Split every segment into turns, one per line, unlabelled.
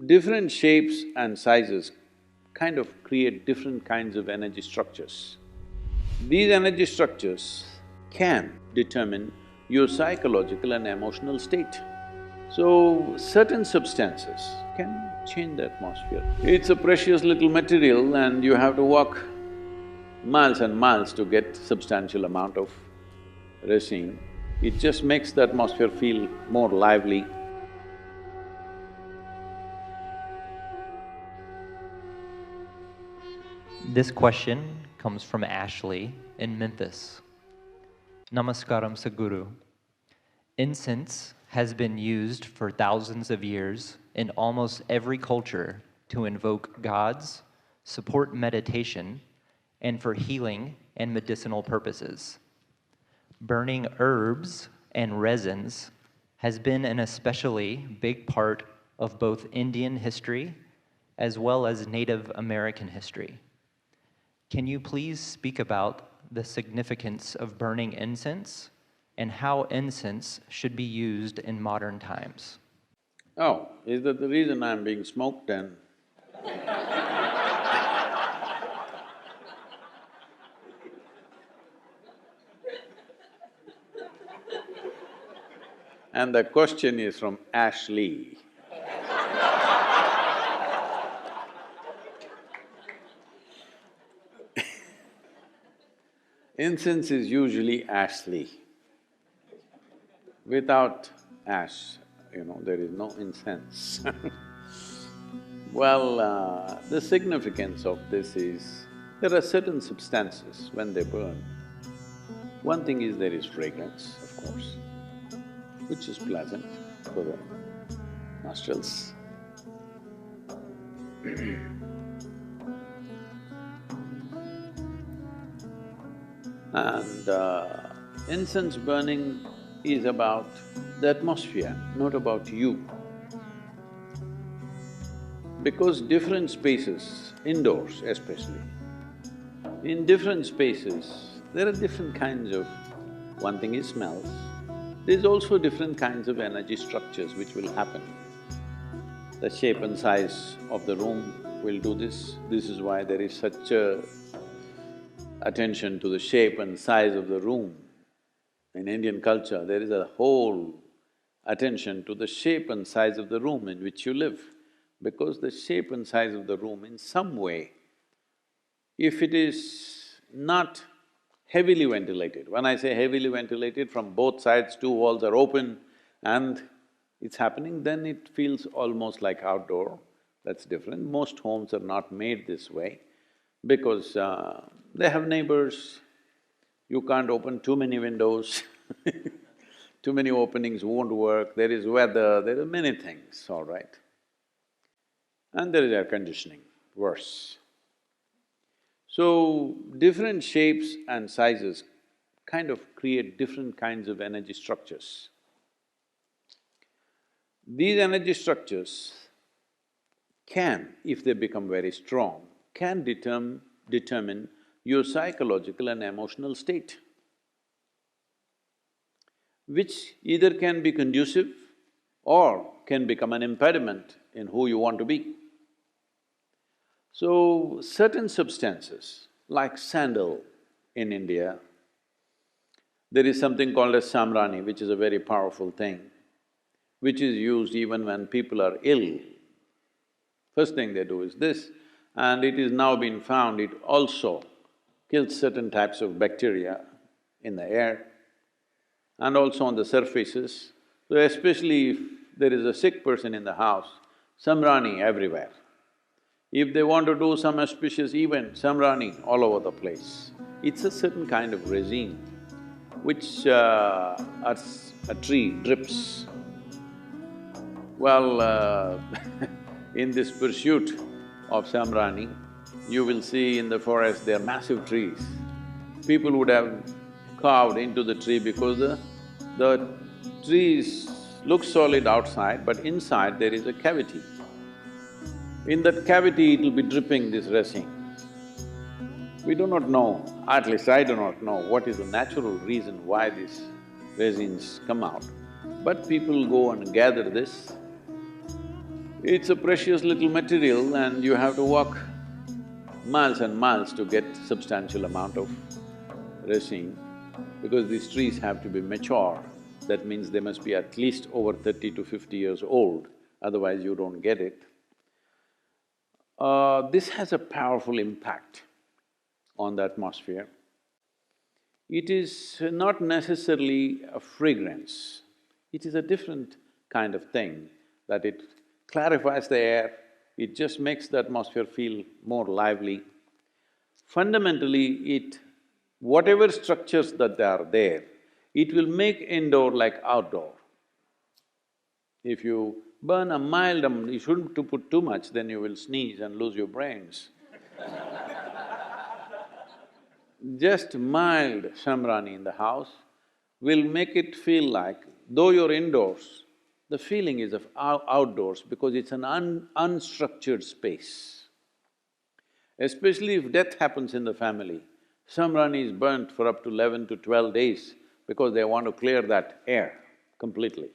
different shapes and sizes kind of create different kinds of energy structures. These energy structures can determine your psychological and emotional state. So, certain substances can change the atmosphere. It's a precious little material and you have to walk miles and miles to get substantial amount of resin. It just makes the atmosphere feel more lively.
This question comes from Ashley in Memphis. Namaskaram Sadhguru. Incense has been used for thousands of years in almost every culture to invoke gods, support meditation, and for healing and medicinal purposes. Burning herbs and resins has been an especially big part of both Indian history as well as Native American history. Can you please speak about the significance of burning incense and how incense should be used in modern times?
Oh, is that the reason I'm being smoked then? And the question is from Ashley. Incense is usually Ashley. Without ash, there is no incense. Well, the significance of this is, there are certain substances when they burn. One thing is there is fragrance, of course, which is pleasant for the nostrils. And incense burning is about the atmosphere, not about you. Because different spaces, indoors especially, in different spaces, there are different kinds of… one thing is smells, there's also different kinds of energy structures which will happen. The shape and size of the room will do this. This is why there is such a attention to the shape and size of the room. In Indian culture, there is a whole attention to the shape and size of the room in which you live, because the shape and size of the room in some way, if it is not heavily ventilated, when I say heavily ventilated, from both sides, two walls are open and it's happening, then it feels almost like outdoor. That's different. Most homes are not made this way because they have neighbors, you can't open too many windows too many openings won't work, there is weather, there are many things, all right. And there is air conditioning, worse. So, different shapes and sizes kind of create different kinds of energy structures. These energy structures can, if they become very strong, can determine your psychological and emotional state, which either can be conducive or can become an impediment in who you want to be. So, certain substances, like sandal in India, there is something called as samrani, which is a very powerful thing, which is used even when people are ill. First thing they do is this, and it is now been found it also kills certain types of bacteria in the air and also on the surfaces. So especially if there is a sick person in the house, samrani everywhere. If they want to do some auspicious event, samrani all over the place. It's a certain kind of resin which a tree drips. Well, in this pursuit of samrani, you will see in the forest there are massive trees. People would have carved into the tree because the trees look solid outside, but inside there is a cavity. In that cavity, it will be dripping this resin. We do not know, at least I do not know, what is the natural reason why these resins come out. But people go and gather this It's a precious little material and you have to walk miles and miles to get substantial amount of resin, because these trees have to be mature. That means they must be at least over 30 to 50 years old, otherwise you don't get it. This has a powerful impact on the atmosphere. It is not necessarily a fragrance, it is a different kind of thing, that it clarifies the air, it just makes the atmosphere feel more lively. Fundamentally, whatever structures that are there, it will make indoor like outdoor. If you burn a mild, you shouldn't to put too much, then you will sneeze and lose your brains. Just mild shamrani in the house will make it feel like, though you're indoors, the feeling is of outdoors because it's an unstructured space. Especially if death happens in the family, shamrani is burnt for up to 11 to 12 days because they want to clear that air completely.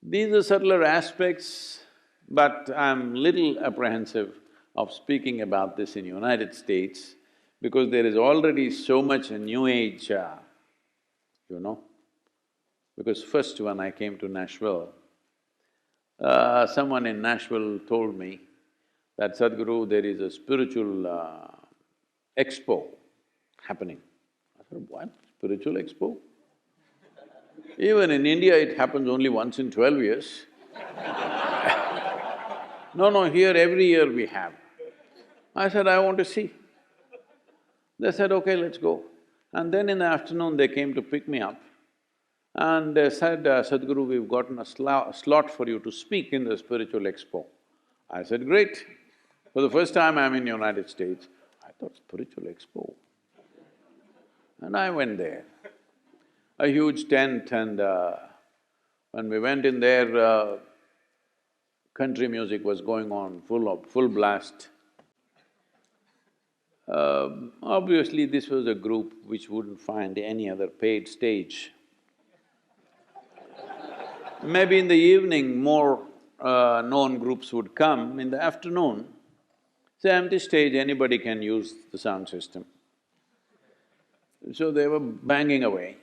These are subtler aspects, but I'm little apprehensive of speaking about this in United States because there is already so much new age, you know. Because first when I came to Nashville, someone in Nashville told me that, Sadhguru, there is a spiritual expo happening. I said, what? Spiritual expo? Even in India, it happens only once in 12 years. No, here every year we have. I said, I want to see. They said, okay, let's go. And then in the afternoon, they came to pick me up and they said, Sadhguru, we've gotten a slot for you to speak in the spiritual expo. I said, great. For the first time I'm in United States, I thought, spiritual expo. And I went there. A huge tent, and when we went in there, country music was going on, full blast. Obviously, this was a group which wouldn't find any other paid stage. Maybe in the evening, more known groups would come. In the afternoon, it's an empty stage, anybody can use the sound system. So they were banging away.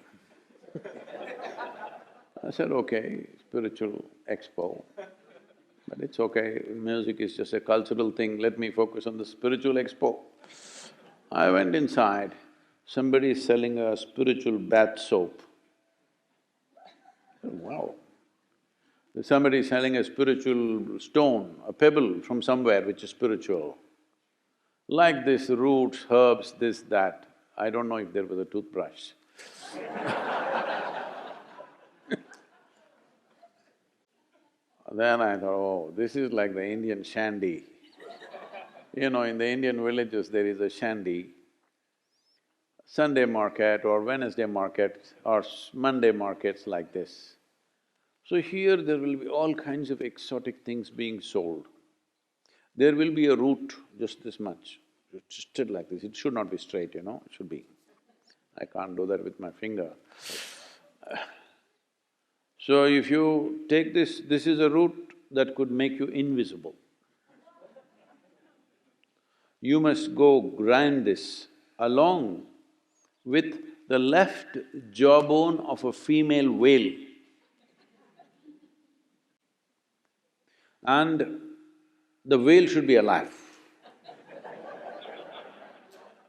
I said, okay, spiritual expo, but it's okay, music is just a cultural thing, let me focus on the spiritual expo. I went inside, somebody is selling a spiritual bath soap. Wow. Somebody is selling a spiritual stone, a pebble from somewhere which is spiritual. Like this, roots, herbs, this, that. I don't know if there was a toothbrush. Then I thought, oh, this is like the Indian shandy. You know, in the Indian villages there is a shandy, Sunday market or Wednesday market or Monday markets like this. So here there will be all kinds of exotic things being sold. There will be a root just this much, twisted like this, it should not be straight, you know, it should be… I can't do that with my finger. So if you take this is a root that could make you invisible. You must go grind this along with the left jawbone of a female whale. And the whale should be alive.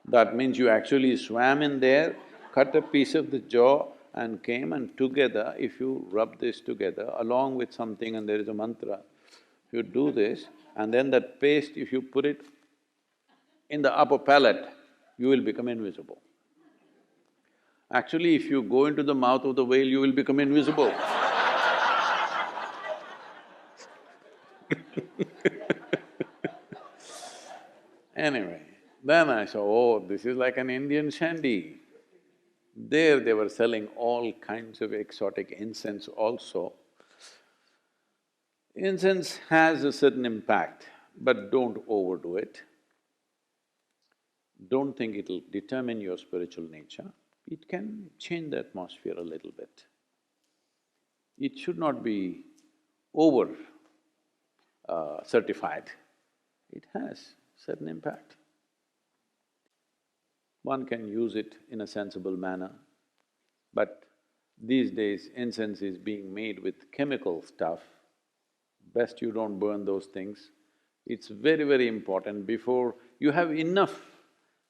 That means you actually swam in there, cut a piece of the jaw and came, and together, if you rub this together along with something and there is a mantra, you do this, and then that paste, if you put it in the upper palate, you will become invisible. Actually, if you go into the mouth of the whale, you will become invisible. Anyway, then I saw, oh, this is like an Indian shandy. There they were selling all kinds of exotic incense also. Incense has a certain impact, but don't overdo it. Don't think it'll determine your spiritual nature. It can change the atmosphere a little bit. It should not be over certified, it has certain impact. One can use it in a sensible manner, but these days incense is being made with chemical stuff. Best you don't burn those things. It's very, very important before you have enough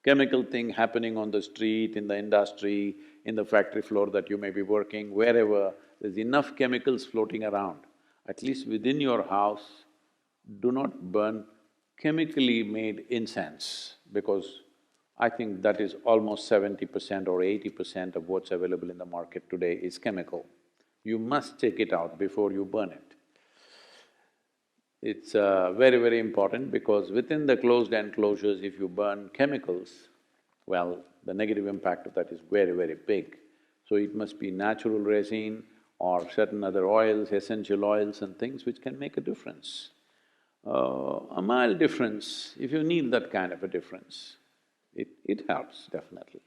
chemical thing happening on the street, in the industry, in the factory floor that you may be working, wherever, there's enough chemicals floating around. At least within your house, do not burn chemically made incense, because I think that is almost 70% or 80% of what's available in the market today is chemical. You must take it out before you burn it. It's very, very important because within the closed enclosures, if you burn chemicals, well, the negative impact of that is very, very big. So it must be natural resin or certain other oils, essential oils and things which can make a difference. A mild difference, if you need that kind of a difference, it helps definitely.